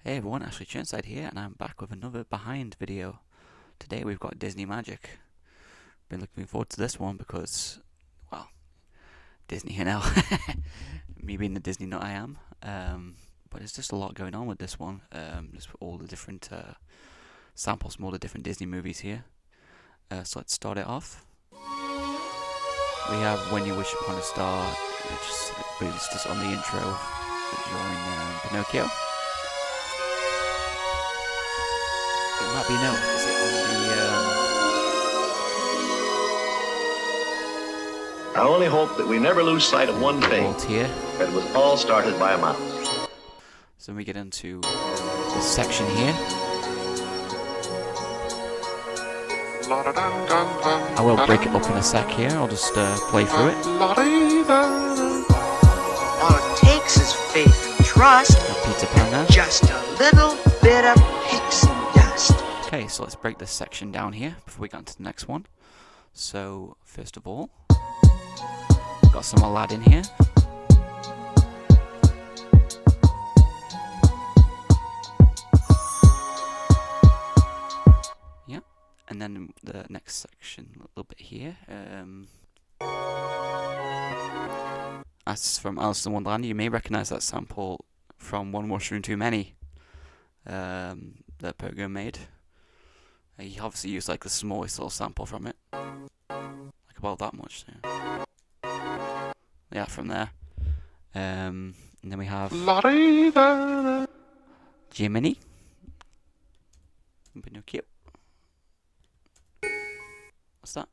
Hey everyone, AshCMusic here, and I'm back with another behind video. Today we've got Disney Magic. Been looking forward to this one because, well, Disney, you know. Me being the Disney nut I am. But there's just a lot going on with this one. Just all the different samples from all the different Disney movies here. So let's start it off. We have When You Wish Upon a Star, it's just on the intro during Pinocchio. It might be no. Is it on I only hope that we never lose sight of one thing. Here? That it was all started by a mouse. So we get into this section here. I will break it up in a sec here. I'll just play through it. All it takes is faith and trust. Peter Pan there. Just a little bit of pixie dust. Okay, so let's break this section down here before we get on to the next one. So, first of all, got some Aladdin here. Yeah, and then the next section, a little bit here. That's from Alice in Wonderland. You may recognize that sample from One Mushroom Too Many that Pogo made. He obviously used like the smallest little sample from it, like about that much. Yeah, from there. And then we have Jiminy, Pinocchio. What's that?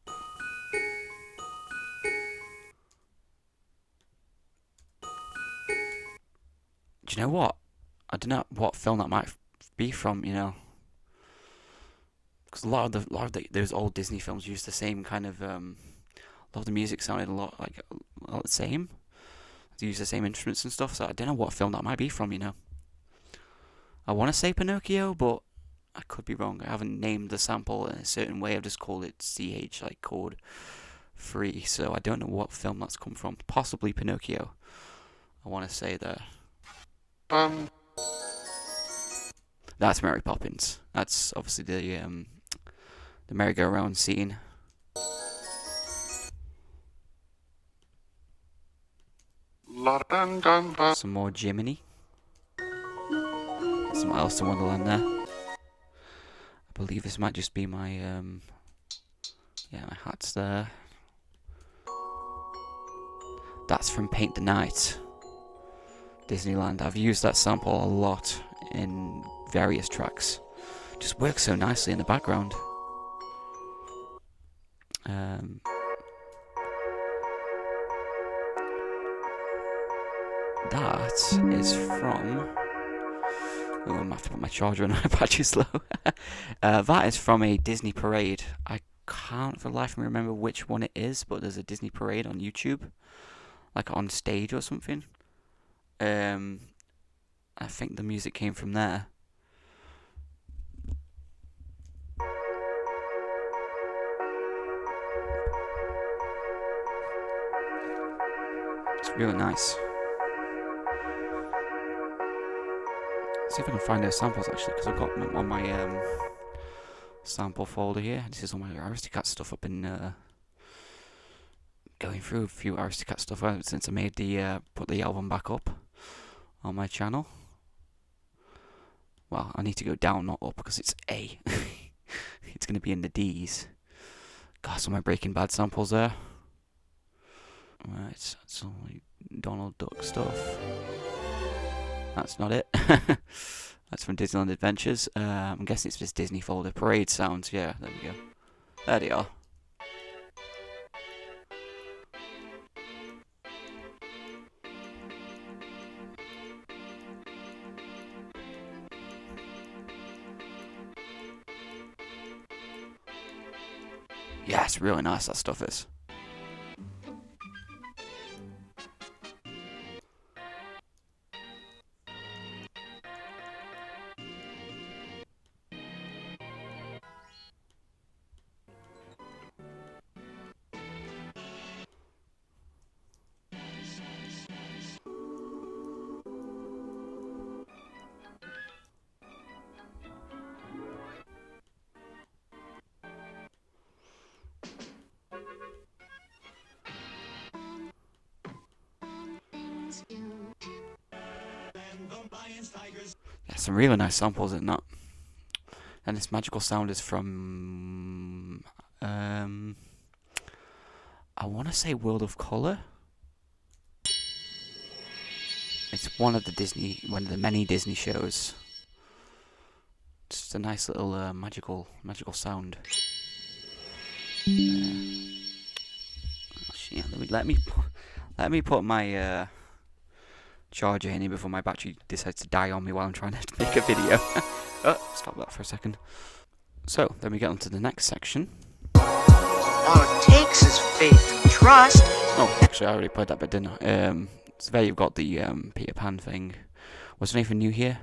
Do you know what? I don't know what film that might be from. You know. Because a lot of those old Disney films used the same kind of a lot of the music sounded a lot the same. They used the same instruments and stuff, so I don't know what film that might be from, you know. I want to say Pinocchio, but I could be wrong. I haven't named the sample in a certain way. I've just called it CH, like code 3, so I don't know what film that's come from. Possibly Pinocchio. I want to say there. That's Mary Poppins. That's obviously the merry-go-round scene. Some more Jiminy. Some Alice in Wonderland there. I believe this might just be my my hat's there. That's from Paint the Night, Disneyland. I've used that sample a lot in various tracks. Just works so nicely in the background. That is from... Oh, I'm going to have to put my charger on, my battery's low. That is from a Disney parade. I can't for the life of me remember which one it is, but there's a Disney parade on YouTube. Like on stage or something. I think the music came from there. It's really nice. See if I can find those samples actually, because I've got them on my sample folder here. This is all my Aristocrat stuff. I've been going through a few Aristocrat stuff since I made the put the album back up on my channel. Well, I need to go down, not up, because it's A. It's going to be in the D's. Got some of my Breaking Bad samples there. Right, that's all Donald Duck stuff. That's not it. That's from Disneyland Adventures. I'm guessing it's this Disney folder. Parade sounds, yeah, there we go. There they are. Yeah, it's really nice, that stuff is. Yeah, some really nice samples in that. And this magical sound is from I want to say World of Color. It's one of the many Disney shows. It's just a nice little magical sound. Yeah, let me put my charger in here before my battery decides to die on me while I'm trying to make a video. Oh, stop that for a second. So, then we get on to the next section. All it takes is faith and trust. Oh, actually, I already played that bit, didn't I? So there you've got the Peter Pan thing. Was there anything new here?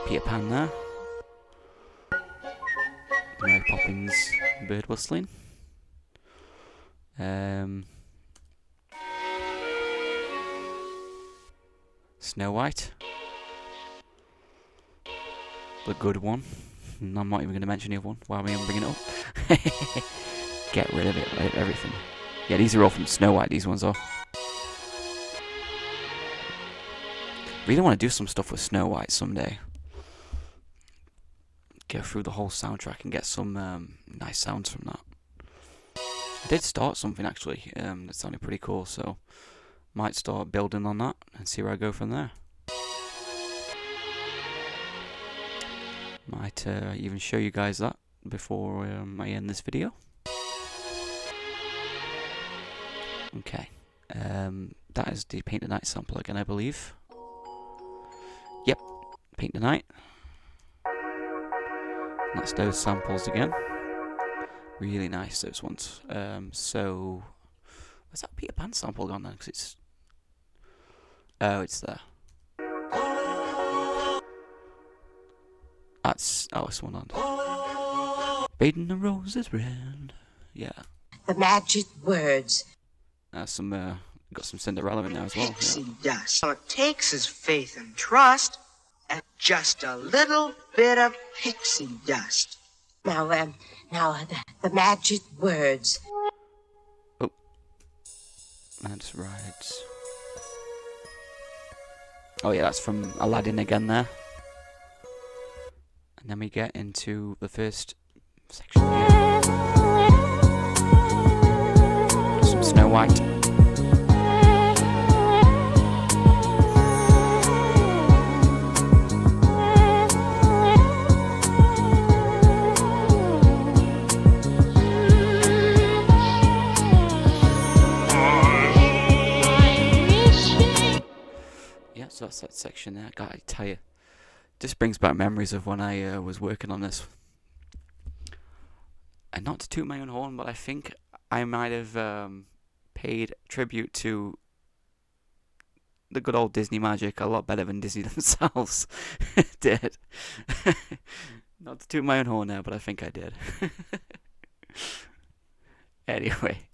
Peter Pan there. Mary Poppins bird whistling. Snow White. The good one. I'm not even going to mention the other one. Why am I even bringing it up? Get rid of it, everything. Yeah, these are all from Snow White, these ones are. Really want to do some stuff with Snow White someday. Go through the whole soundtrack and get some nice sounds from that. I did start something actually that sounded pretty cool, so might start building on that and see where I go from there. Might even show you guys that before I end this video. Okay, that is the Paint the Night sample again, I believe. Yep, Paint the Night. That's those samples again. Really nice, those ones. So, where's that Peter Pan sample gone then? 'Cause it's... Oh, it's there. That's... Oh, it's one on. Bathing the roses red. Yeah. The magic words. Some, got some Cinderella in there as well. Pixie Yeah. dust. All it takes is faith and trust, and just a little bit of pixie dust. Now, the magic words. Oh. That's right. Oh yeah, that's from Aladdin again there. And then we get into the first section here. Some Snow White. So that's that section there. God, I tell you, just brings back memories of when I was working on this. And not to toot my own horn, but I think I might have paid tribute to the good old Disney magic a lot better than Disney themselves did. Not to toot my own horn now, but I think I did. Anyway.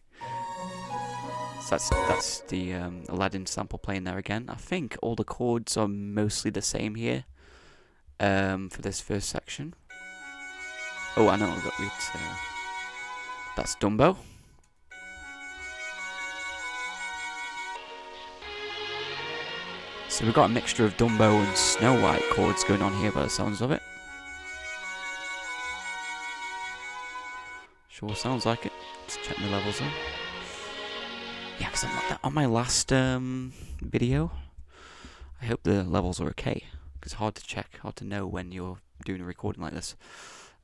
So that's the Aladdin sample playing there again. I think all the chords are mostly the same here for this first section. Oh, I know. That's Dumbo. So we've got a mixture of Dumbo and Snow White chords going on here by the sounds of it. Sure sounds like it. Let's check my levels though. Yeah, because on my last video, I hope the levels are okay. Because it's hard to check, hard to know when you're doing a recording like this.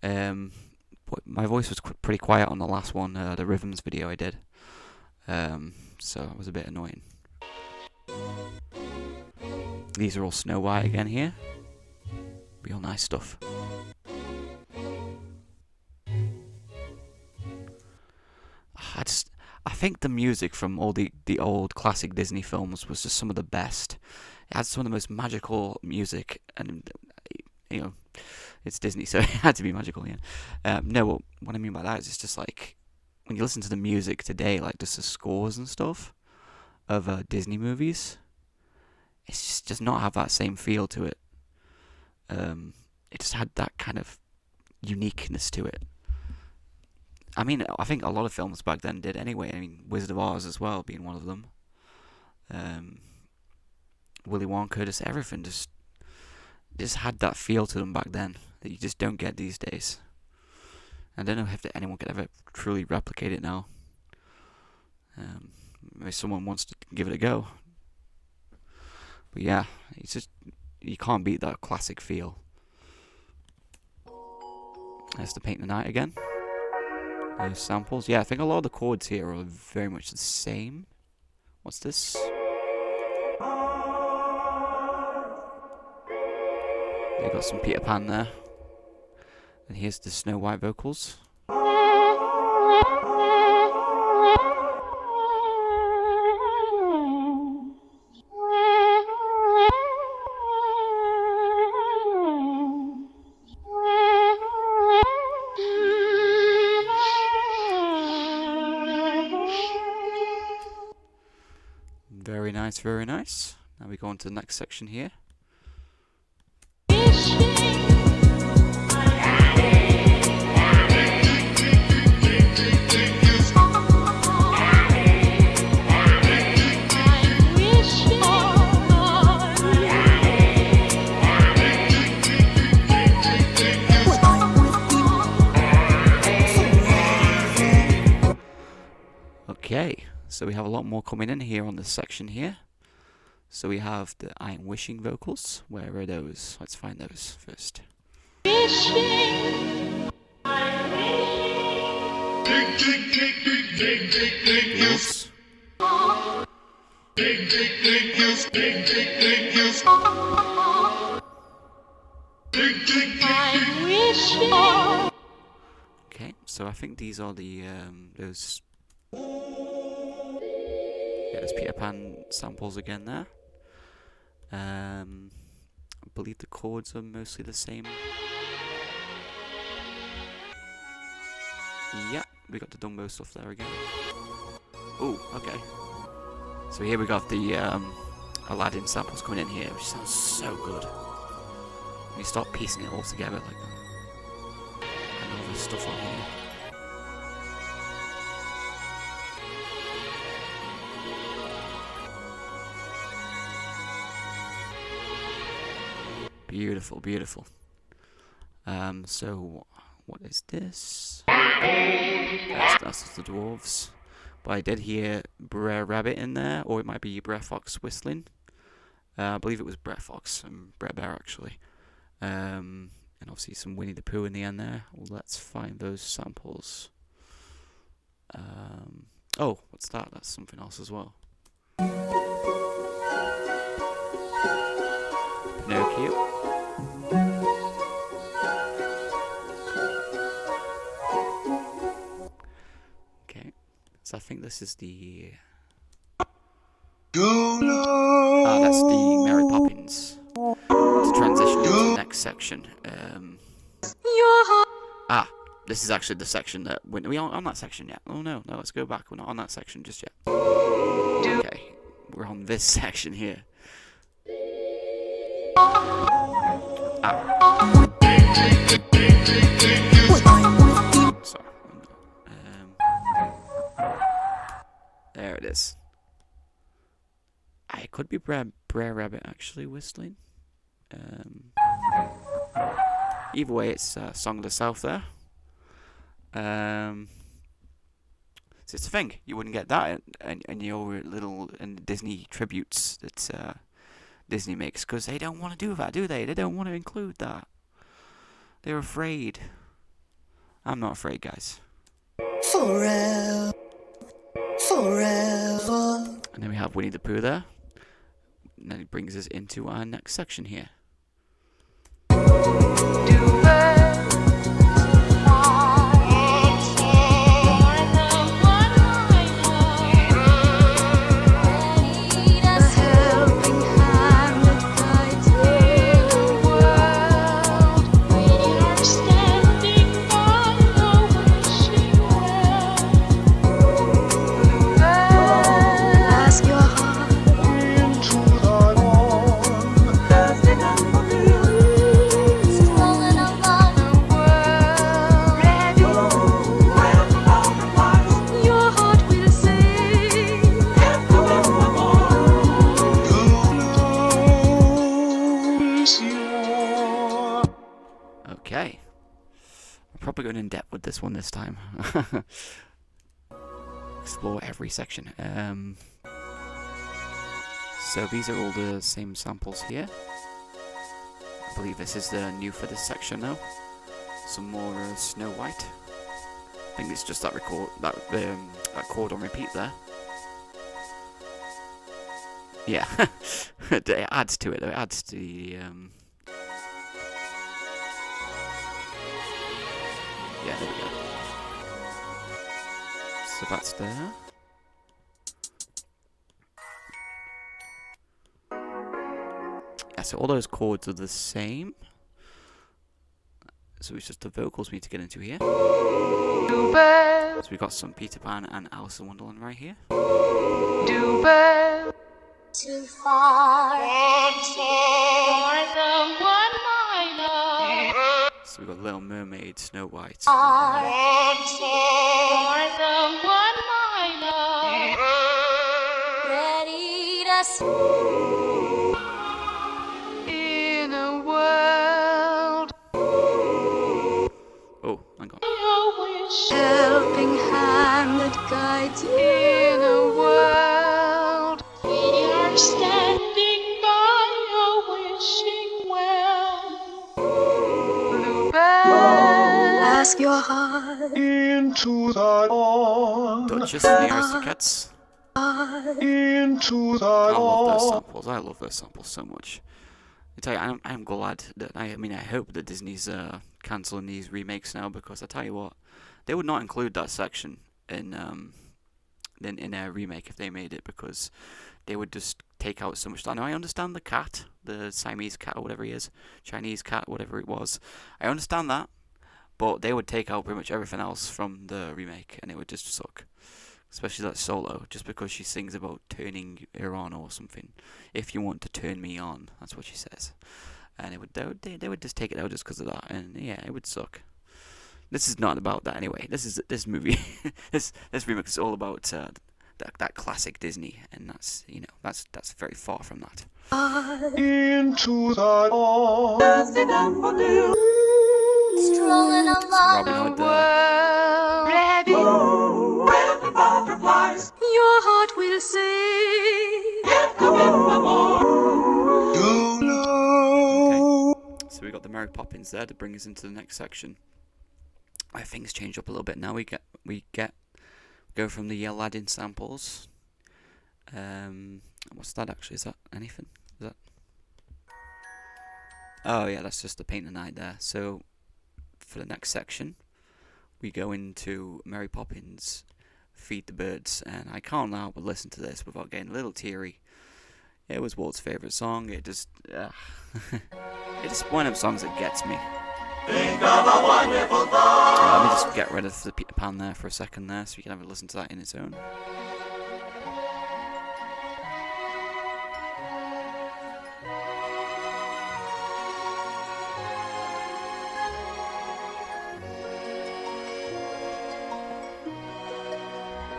But my voice was pretty quiet on the last one, the rhythms video I did. So it was a bit annoying. These are all Snow White again here. Real nice stuff. I think the music from all the old classic Disney films was just some of the best. It had some of the most magical music, and you know, it's Disney, so it had to be magical. Yeah. No, what I mean by that is it's just like when you listen to the music today, like just the scores and stuff of Disney movies, it just does not have that same feel to it. It just had that kind of uniqueness to it. I mean, I think a lot of films back then did anyway. I mean, Wizard of Oz as well being one of them. Willy Wonka, just everything just had that feel to them back then that you just don't get these days. I don't know if anyone could ever truly replicate it now. Maybe someone wants to give it a go. But yeah, it's just, you can't beat that classic feel. There's the Paint the Night again. Those samples. Yeah, I think a lot of the chords here are very much the same. What's this? They got some Peter Pan there. And here's the Snow White vocals. Very nice, very nice. Now we go on to the next section here. Okay, so we have a lot more coming in here on this section here. So we have the I'm Wishing vocals. Where are those? Let's find those first. Wolves. Okay, so I think these are the those Peter Pan samples again there. I believe the chords are mostly the same. Yeah, we got the Dumbo stuff there again. Oh, okay. So here we got the Aladdin samples coming in here, which sounds so good. When you start piecing it all together like that. And all this stuff on here. Beautiful, beautiful. So what is this? That's the dwarves. But I did hear Brer Rabbit in there, or it might be Brer Fox whistling. I believe it was Brer Fox and Brer Bear actually. And obviously some Winnie the Pooh in the end there. Let's find those samples. Oh, what's that? That's something else as well. Pinocchio. Okay, so I think this is the... that's the Mary Poppins. To transition into the next section. This is actually the section that... Are we on that section yet? Oh no, let's go back. We're not on that section just yet. Okay, we're on this section here. Sorry. There it is. It could be Brer Rabbit actually whistling. Either way, it's Song of the South there. So it's a thing. You wouldn't get that in your little Disney tributes that Disney makes, because they don't want to do that, do they? They don't want to include that. They're afraid. I'm not afraid, guys. Forever. And then we have Winnie the Pooh there. And then it brings us into our next section here. probably going in depth with this one this time. Explore every section. So these are all the same samples here. I believe this is the new for this section now. Some more Snow White. I think it's just that that chord on repeat there. Yeah, it adds to it though. It adds to the yeah, there we go. So that's there. Yeah, so all those chords are the same. So it's just the vocals we need to get into here. So we got some Peter Pan and Alice in Wonderland right here. Too far for the one I love. So we got Little Mermaid, Snow White. For the one I love. Ready to in a world. Oh, hang on. Helping hand that guides in a world. We are standing by, wishing well. Bluebell, ask your heart into the dawn. Duchess and the Aristocats. Into the I love those samples. I love those samples so much. I tell you, I'm glad that I hope that Disney's cancelling these remakes now, because I tell you what, they would not include that section in a remake if they made it, because they would just take out so much. Now I understand the cat, the Siamese cat or whatever he is, Chinese cat, whatever it was. I understand that, but they would take out pretty much everything else from the remake, and it would just suck. Especially that solo, just because she sings about turning her on or something. If you want to turn me on, that's what she says. And they would just take it out just because of that, and yeah, it would suck. This is not about that anyway. This movie, this remix is all about that classic Disney, and that's that's very far from that. into the dawn. Strolling along Robin Hood the there. Rabbit. Oh, where the butterflies. Your heart will sing. Okay, so we got the Mary Poppins there to bring us into the next section. Where things change up a little bit now. We go from the Aladdin samples. What's that actually? Is that anything? Is that? Oh yeah, that's just the Paint the Night there. So for the next section, we go into Mary Poppins, Feed the Birds, and I can't help but listen to this without getting a little teary. It was Walt's favourite song. It just, it's just one of them songs that gets me. Think of a wonderful thought. Let me just get rid of the Peter Pan there for a second there, so you can have a listen to that in its own.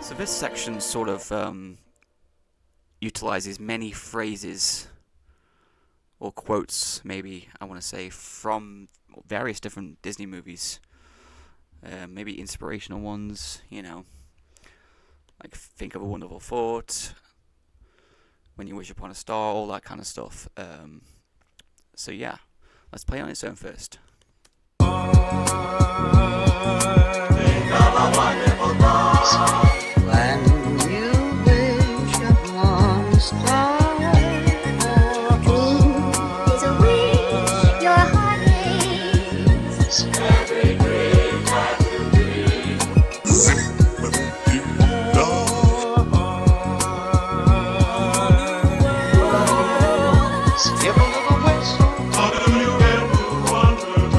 So this section sort of utilizes many phrases or quotes, maybe I want to say, from various different Disney movies. Maybe inspirational ones, like Think of a Wonderful Thought, When You Wish Upon a Star, all that kind of stuff. So yeah, let's play on its own first. Think of a wonderful thought. When you wish upon a star, a dream is a wish your heart makes. Every dream that you dream. Skip a little whistle. How do you get to Wonderland?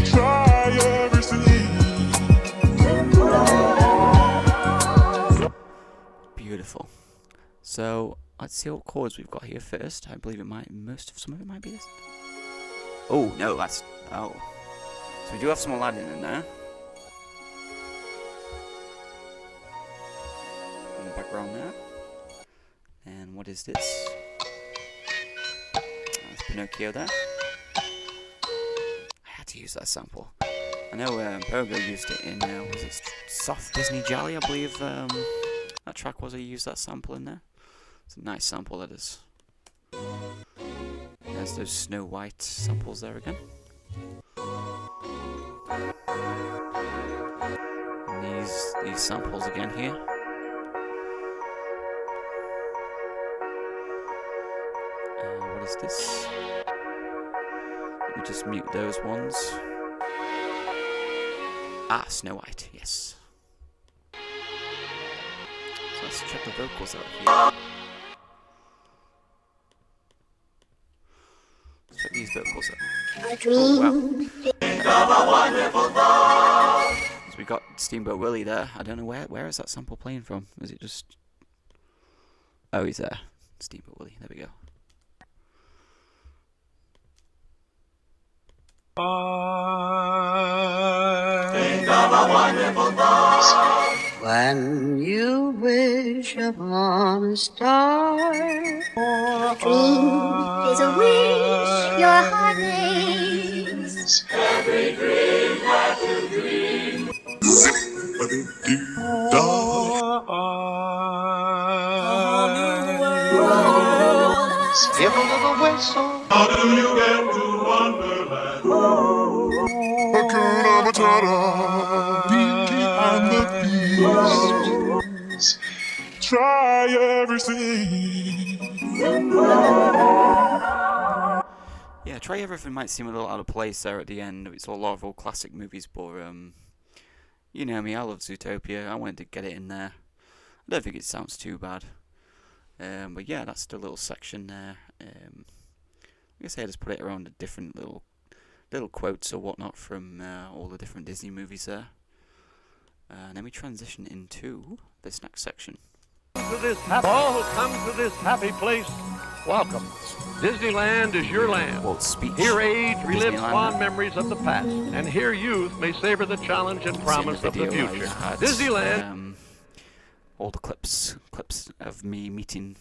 Try everything. Beautiful. So let's see what chords we've got here first. I believe some of it might be this. Oh no, so we do have some Aladdin in there. In the background there. And what is this? Pinocchio there. I had to use that sample. I know Pogo used it in, was it Soft Disney Jolly, I believe that track was. He used that sample in there. It's a nice sample, that is. There's those Snow White samples there again. And these samples again here. What is this? Let me just mute those ones. Ah, Snow White, yes. So let's check the vocals out here. Let's check these vocals out. Oh, wow. So we got Steamboat Willie there. I don't know where is that sample playing from? Is it just... Oh, he's there. Steamboat Willie, there we go. Think of a wonderful thought. When you wish upon a star, a dream is a wish your heart makes. Every dream that you dream. Give a little whistle. How do you get to Wonderland? Hakuna Matata, Pinky and the Beast. Try everything. Yeah, Try Everything might seem a little out of place there at the end. It's a lot of old classic movies, but you know me, I love Zootopia. I wanted to get it in there. I don't think it sounds too bad. But yeah, that's the little section there. Like I say, I just put it around the different little quotes or whatnot from all the different Disney movies there. And then we transition into this next section. All who come to this happy place, welcome. Disneyland is your land. Well, speech. Here age relives Disneyland. fond memories of the past, and here youth may savor the challenge and promise of the Video I future. had, Disneyland. All the clips of me meeting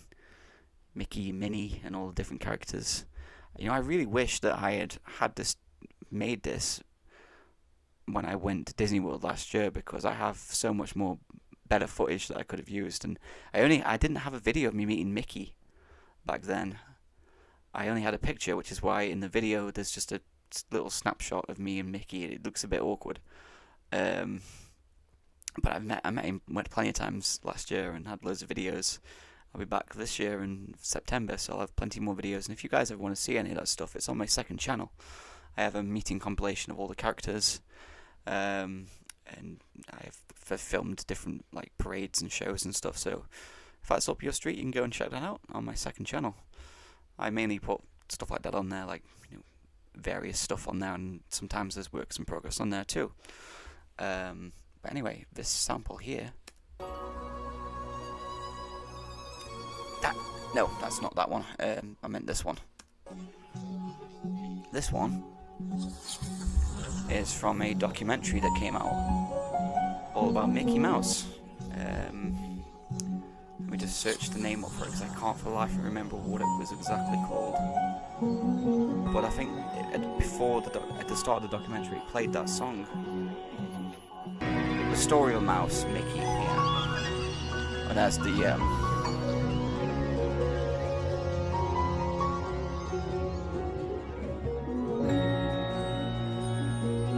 Mickey, Minnie, and all the different characters. You know, I really wish that I had made this when I went to Disney World last year, because I have so much more better footage that I could have used, and I didn't have a video of me meeting Mickey back then. I only had a picture, which is why in the video there's just a little snapshot of me and Mickey. It looks a bit awkward. But I met him plenty of times last year and had loads of videos. I'll be back this year in September, so I'll have plenty more videos. And if you guys ever want to see any of that stuff, it's on my second channel. I have a meeting compilation of all the characters, and I've filmed different like parades and shows and stuff. So if that's up your street, you can go and check that out on my second channel. I mainly put stuff like that on there, like various stuff on there, and sometimes there's works in progress on there too. But anyway, this sample here. No, that's not that one. I meant this one. This one is from a documentary that came out all about Mickey Mouse. Let me just search the name up for it, because I can't for the life of me remember what it was exactly called. But I think at the start of the documentary, it played that song. The Story of Mouse, Mickey. Yeah. And that's the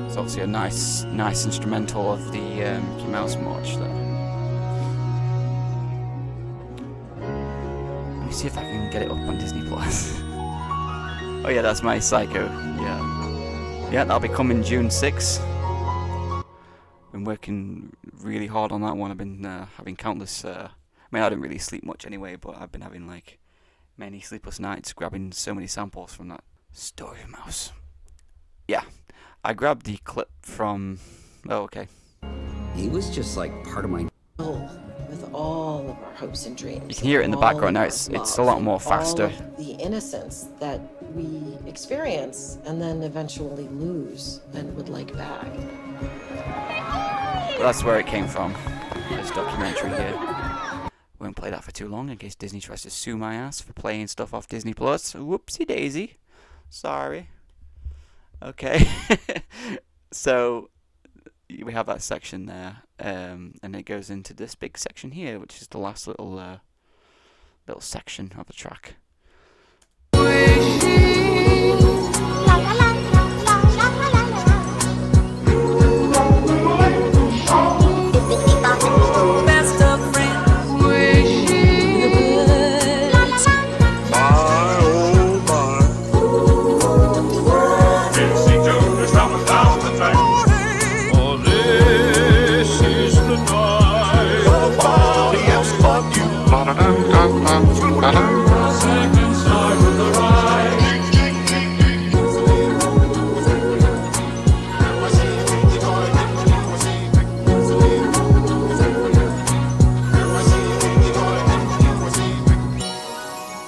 it's obviously a nice instrumental of the Mickey Mouse March there. Let me see if I can get it up on Disney Plus. Oh yeah, that's my Psycho. Yeah, that'll be coming June 6th. Been working really hard on that one. I've been having countless. I didn't really sleep much anyway, but I've been having like many sleepless nights grabbing so many samples from that Story of Mouse. Yeah. I grabbed the clip from... Oh, okay. He was just like part of my... With all of our hopes and dreams. You can hear it in the background now. It's a lot more faster. All of the innocence that we experience and then eventually lose and would like back. But that's where it came from. This documentary here. Won't play that for too long in case Disney tries to sue my ass for playing stuff off Disney Plus. Whoopsie daisy. Sorry. Okay. So we have that section there, and it goes into this big section here, which is the last little section of the track. Dixie Jones is coming down the track. Oh, this is the night. Nobody else but you. Second side of the ride.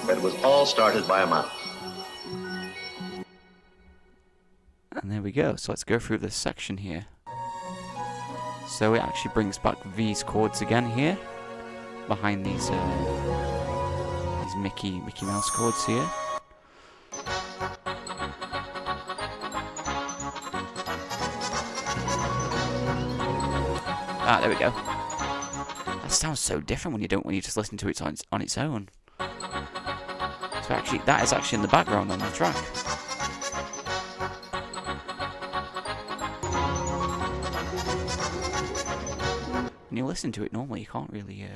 It was all started by a mouse. And there we go. So let's go through this section here. So it actually brings back these chords again here, behind these Mickey Mouse chords here. Ah, there we go. That sounds so different when you just listen to it on its own. So actually, that is actually in the background on the track. When you listen to it normally, you can't really you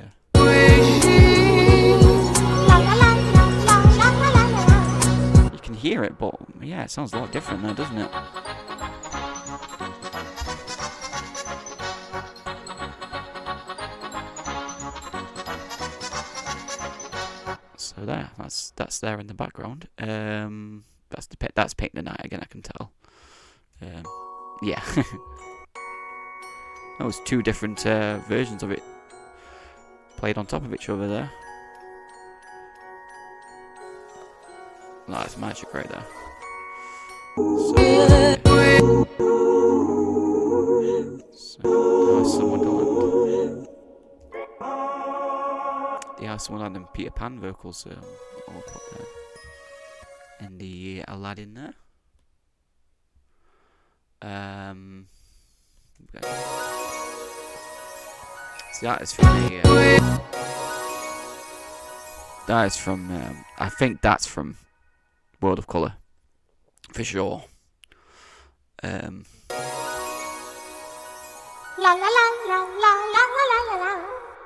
can hear it, but yeah, it sounds a lot different now, doesn't it? So that's there in the background. That's Paint the Night again, I can tell. Yeah. That was two different versions of it played on top of each other there. That's magic right there. So Wonderland. The Alice in Wonderland and Peter Pan vocals all put there. And the Aladdin there. Okay. So that is from that is from I think that's from World of Colour for sure.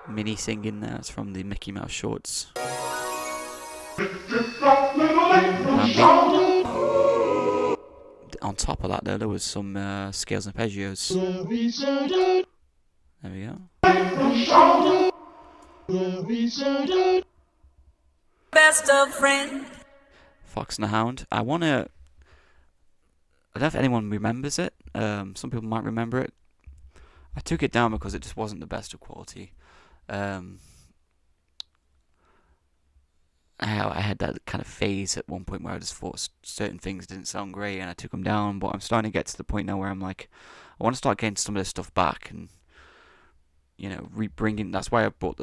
Minnie singing there, it's from the Mickey Mouse shorts. On top of that though, there was some scales and arpeggios. There we go. Best of friend. Fox and the Hound. I don't know if anyone remembers it. Some people might remember it. I took it down because it just wasn't the best of quality. I had that kind of phase at one point where I just thought certain things didn't sound great and I took them down, but I'm starting to get to the point now where I'm like, I want to start getting some of this stuff back and, you know, re-bringing. That's why I brought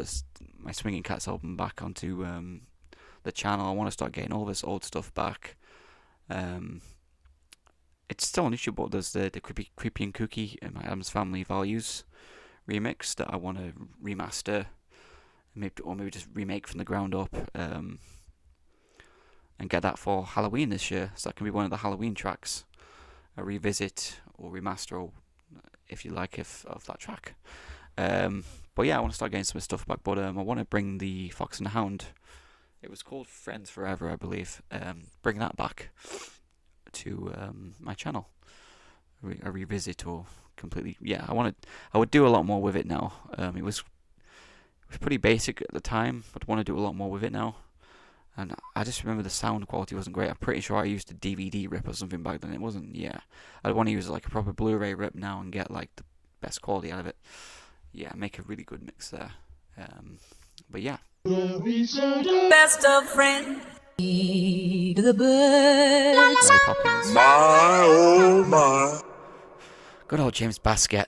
my Swinging Cats album back onto the channel. I want to start getting all this old stuff back. It's still on YouTube, but there's the Creepy and Kooky and My Addams Family Values remix that I want to remaster. Maybe just remake from the ground up, and get that for Halloween this year. So that can be one of the Halloween tracks, a revisit or remaster, or if you like, of that track. But yeah, I want to start getting some stuff back. But I want to bring the Fox and the Hound. It was called Friends Forever, I believe. Bring that back to my channel, a revisit or completely. Yeah, I would do a lot more with it now. It was pretty basic at the time, but I want to do a lot more with it now. And I just remember the sound quality wasn't great. I'm pretty sure I used a DVD rip or something back then. It wasn't, yeah. I'd want to use like a proper Blu-ray rip now and get like the best quality out of it. Yeah, make a really good mix there. But yeah. Best of friend. The Mary Poppins. My, oh my. Good old James Baskett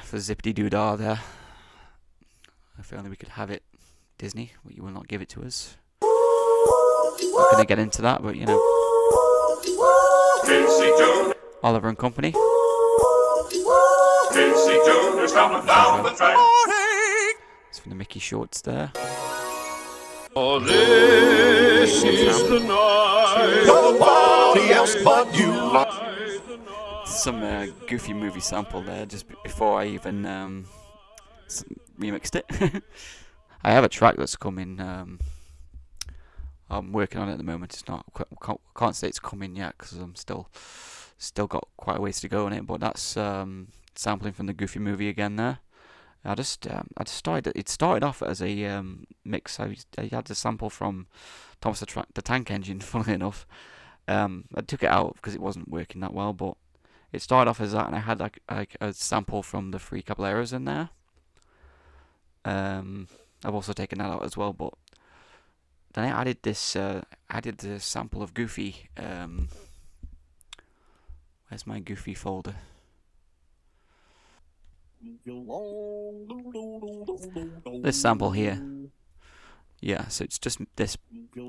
for Zippity Doo Dah there. If only we could have it, Disney, but you will not give it to us. Not going to get into that, but you know. Casey Jones. Oliver and Company. Casey Jones coming down the track. It's from the Mickey Shorts there. Oh, this is the night. Nobody else but you. Some Goofy movie sample there just before I even remixed it. I have a track that's coming. I'm working on it at the moment. It's not. Can't say it's coming yet because I'm still got quite a ways to go on it. But that's sampling from the Goofy movie again there. I just started. It started off as a mix. I had the sample from Thomas the Tank Engine. Funnily enough, I took it out because it wasn't working that well. But it started off as that, and I had like a sample from the Three Caballeros in there. I've also taken that out as well, but then I added this. Added the sample of Goofy. Where's my Goofy folder? This sample here. Yeah, so it's just this. Yeah,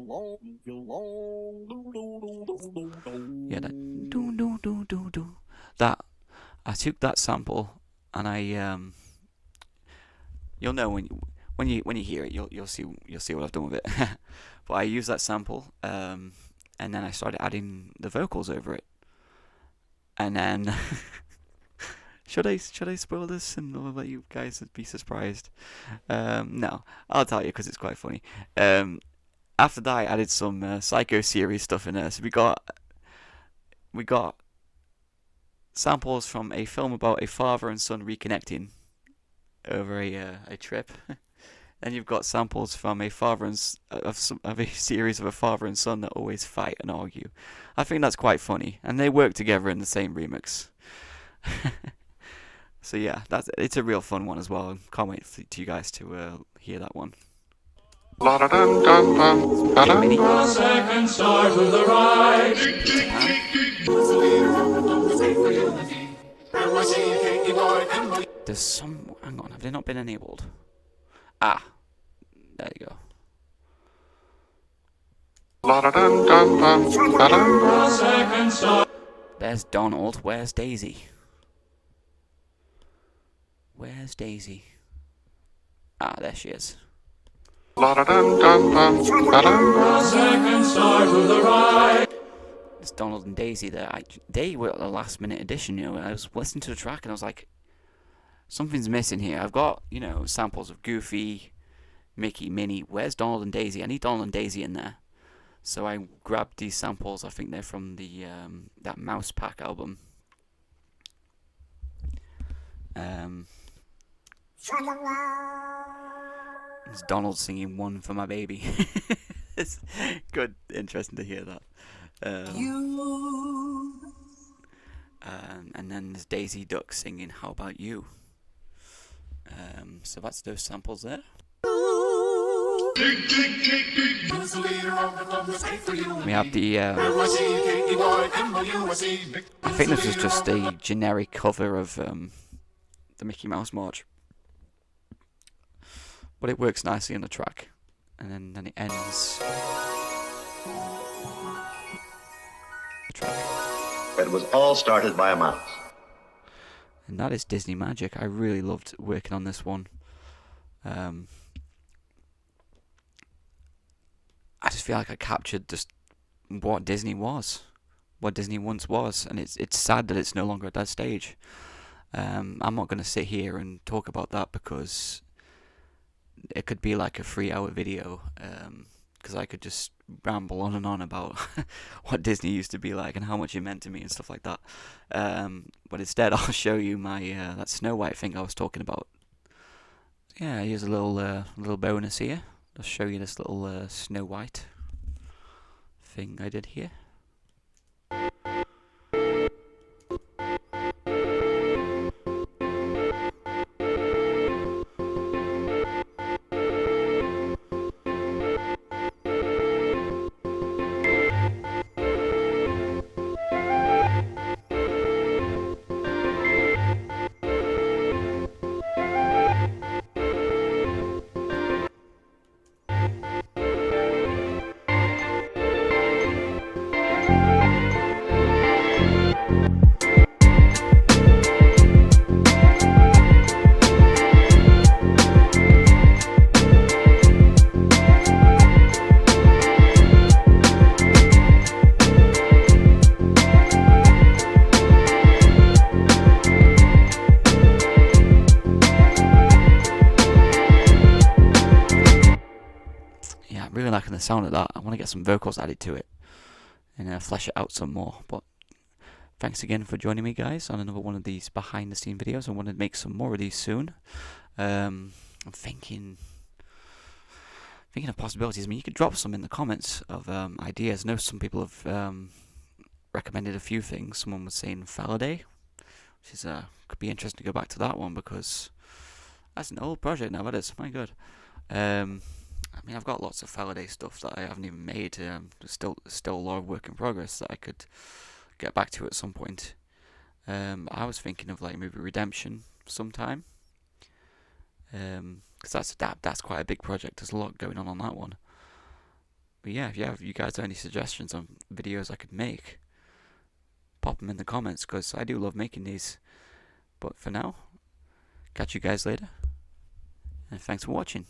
that I took that sample and I you'll know when you hear it, you'll see what I've done with it. But I used that sample and then I started adding the vocals over it, and then. Should I spoil this and let you guys be surprised? No, I'll tell you because it's quite funny. After that, I added some Psycho series stuff in there. So we got samples from a film about a father and son reconnecting over a trip. Then you've got samples from a father and of a series of a father and son that always fight and argue. I think that's quite funny, and they work together in the same remix. So yeah, it's a real fun one as well. Can't wait for you guys to hear that one. Second star to the right. There's some. Hang on, have they not been enabled? Ah, there you go. There's Donald. Where's Daisy? Where's Daisy? Ah, there she is. It's Donald and Daisy there. They were a last minute addition, you know. I was listening to the track and I was like, something's missing here. I've got, you know, samples of Goofy, Mickey, Minnie. Where's Donald and Daisy? I need Donald and Daisy in there. So I grabbed these samples. I think they're from the that Mouse Pack album. It's Donald singing "One for My Baby." It's good, interesting to hear that. And then there's Daisy Duck singing "How About You." So that's those samples there. We have the. I think this is just a generic cover of the Mickey Mouse March. But it works nicely on the track. And then it ends. The track. It was all started by a mouse. And that is Disney Magic. I really loved working on this one. I just feel like I captured just what Disney was. What Disney once was. And it's sad that it's no longer at that stage. I'm not going to sit here and talk about that because it could be like a 3-hour video, because I could just ramble on and on about what Disney used to be like and how much it meant to me and stuff like that. But instead, I'll show you my that Snow White thing I was talking about. Yeah, here's a little bonus here. I'll show you this little Snow White thing I did here. really liking the sound of that. I want to get some vocals added to it and flesh it out some more. But thanks again for joining me, guys, on another one of these behind the scene videos. I want to make some more of these soon. I'm thinking of possibilities. I mean, you could drop some in the comments of ideas. I know some people have recommended a few things. Someone was saying Faraday, which is could be interesting to go back to that one, because that's an old project now. That is, my god. I mean, I've got lots of Faraday stuff that I haven't even made. There's still a lot of work in progress that I could get back to at some point. I was thinking of like maybe Redemption sometime. Because that's quite a big project. There's a lot going on that one. But yeah, if you guys have any suggestions on videos I could make, pop them in the comments, because I do love making these. But for now, catch you guys later, and thanks for watching.